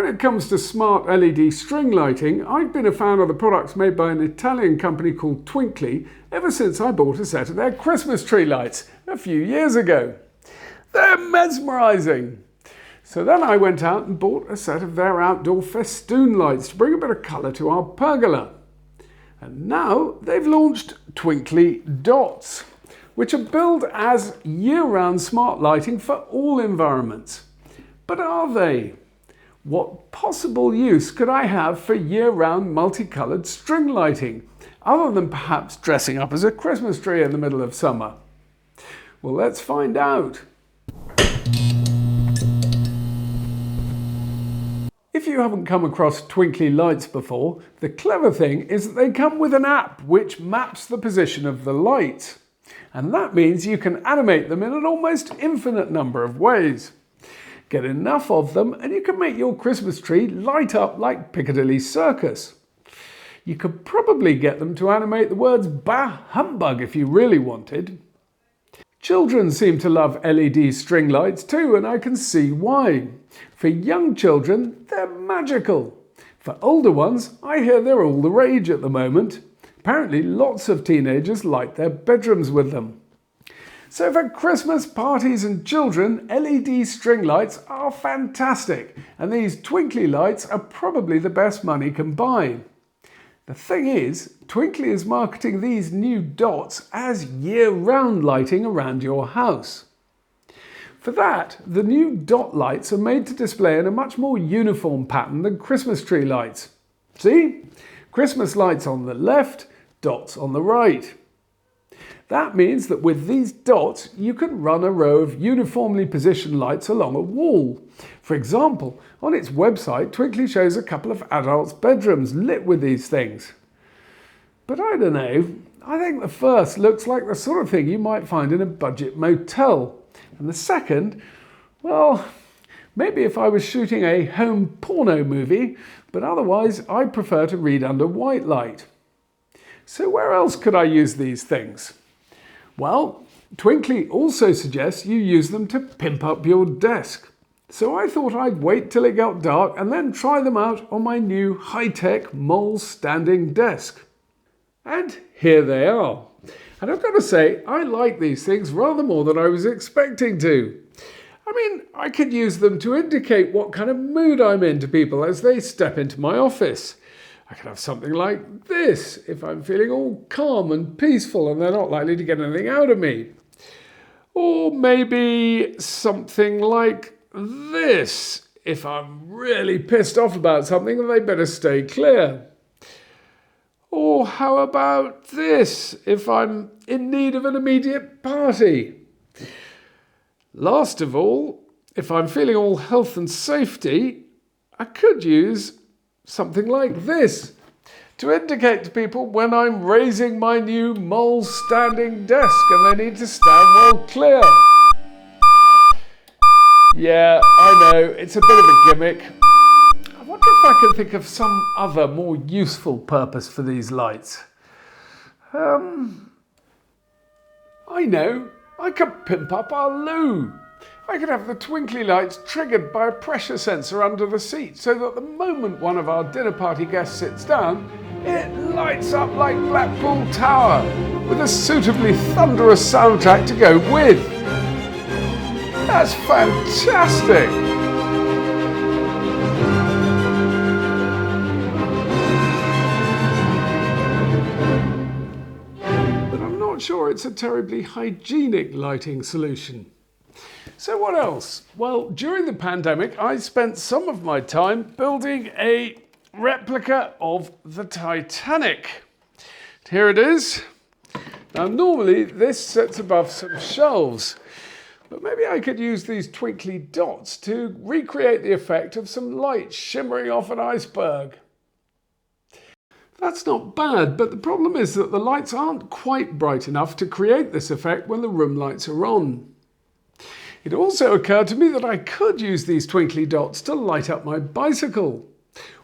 it comes to smart LED string lighting, I've been a fan of the products made by an Italian company called Twinkly ever since I bought a set of their Christmas tree lights a few years ago. They're mesmerising! So then I went out and bought a set of their outdoor festoon lights to bring a bit of colour to our pergola. And now they've launched Twinkly Dots, which are billed as year-round smart lighting for all environments. But are they? What possible use could I have for year-round multicoloured string lighting, other than perhaps dressing up as a Christmas tree in the middle of summer? Well, let's find out. If you haven't come across Twinkly lights before, the clever thing is that they come with an app which maps the position of the light. And that means you can animate them in an almost infinite number of ways. Get enough of them and you can make your Christmas tree light up like Piccadilly Circus. You could probably get them to animate the words "Bah humbug" if you really wanted. Children seem to love LED string lights too, and I can see why. For young children, they're magical. For older ones, I hear they're all the rage at the moment. Apparently, lots of teenagers light their bedrooms with them. So for Christmas parties and children, LED string lights are fantastic, and these Twinkly lights are probably the best money can buy. The thing is, Twinkly is marketing these new dots as year-round lighting around your house. For that, the new dot lights are made to display in a much more uniform pattern than Christmas tree lights. See? Christmas lights on the left, dots on the right. That means that with these dots, you can run a row of uniformly positioned lights along a wall. For example, on its website, Twinkly shows a couple of adults' bedrooms lit with these things. But I don't know, I think the first looks like the sort of thing you might find in a budget motel. And the second, well, maybe if I was shooting a home porno movie, but otherwise I prefer to read under white light. So where else could I use these things? Well, Twinkly also suggests you use them to pimp up your desk. So I thought I'd wait till it got dark and then try them out on my new high-tech mole standing desk. And here they are. And I've got to say, I like these things rather more than I was expecting to. I mean, I could use them to indicate what kind of mood I'm in to people as they step into my office. I could have something like this if I'm feeling all calm and peaceful and they're not likely to get anything out of me. Or maybe something like this if I'm really pissed off about something and they better stay clear. Or how about this if I'm in need of an immediate party? Last of all, if I'm feeling all health and safety, I could use something like this to indicate to people when I'm raising my new mole standing desk and they need to stand well clear. Yeah, I know, it's a bit of a gimmick. I wonder if I can think of some other more useful purpose for these lights. I know, I could pimp up our loo. I could have the Twinkly lights triggered by a pressure sensor under the seat so that the moment one of our dinner party guests sits down, it lights up like Blackpool Tower with a suitably thunderous soundtrack to go with. That's fantastic! But I'm not sure it's a terribly hygienic lighting solution. So what else? Well, during the pandemic, I spent some of my time building a replica of the Titanic. Here it is. Now, normally this sits above some shelves, but maybe I could use these twinkly dots to recreate the effect of some light shimmering off an iceberg. That's not bad, but the problem is that the lights aren't quite bright enough to create this effect when the room lights are on. It also occurred to me that I could use these twinkly dots to light up my bicycle,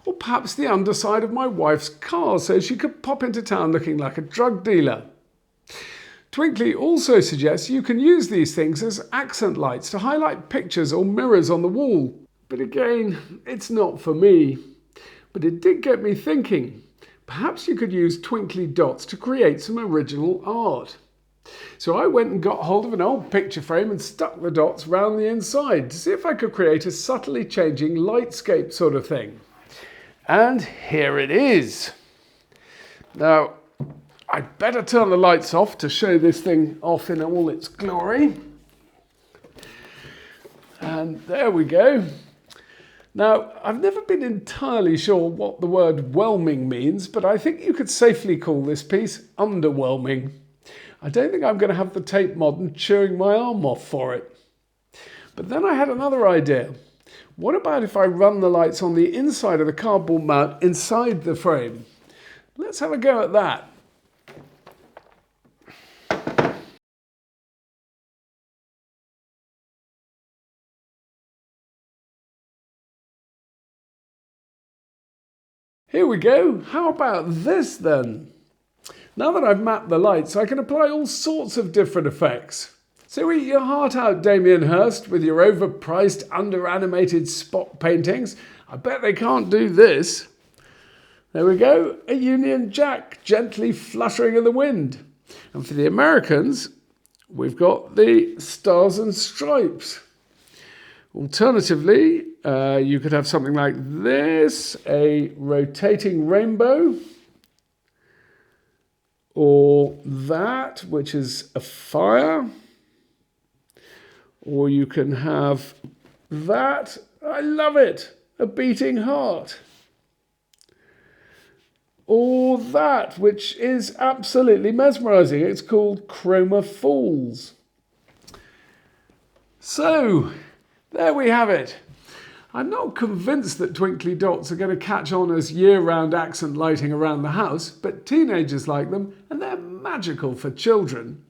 or perhaps the underside of my wife's car so she could pop into town looking like a drug dealer. Twinkly also suggests you can use these things as accent lights to highlight pictures or mirrors on the wall, But again, it's not for me. But it did get me thinking. Perhaps you could use twinkly dots to create some original art. So I went and got hold of an old picture frame and stuck the dots round the inside to see if I could create a subtly changing lightscape sort of thing. And here it is. Now, I'd better turn the lights off to show this thing off in all its glory. And there we go. Now, I've never been entirely sure what the word whelming means, but I think you could safely call this piece underwhelming. I don't think I'm going to have the tape mod chewing my arm off for it. But then I had another idea. What about if I run the lights on the inside of the cardboard mount inside the frame? Let's have a go at that. Here we go. How about this then? Now that I've mapped the lights, I can apply all sorts of different effects. So eat your heart out, Damien Hirst, with your overpriced, under-animated spot paintings. I bet they can't do this. There we go, a Union Jack gently fluttering in the wind. And for the Americans, we've got the Stars and Stripes. Alternatively, you could have something like this, a rotating rainbow. Or that, which is a fire. Or you can have that, I love it, a beating heart. Or that, which is absolutely mesmerizing. It's called Chroma Falls. So, there we have it. I'm not convinced that twinkly dots are going to catch on as year-round accent lighting around the house, but teenagers like them and they're magical for children.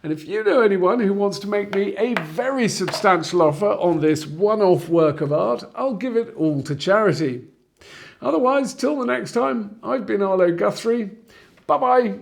And if you know anyone who wants to make me a very substantial offer on this one-off work of art, I'll give it all to charity. Otherwise, till the next time, I've been Arlo Guthrie. Bye-bye.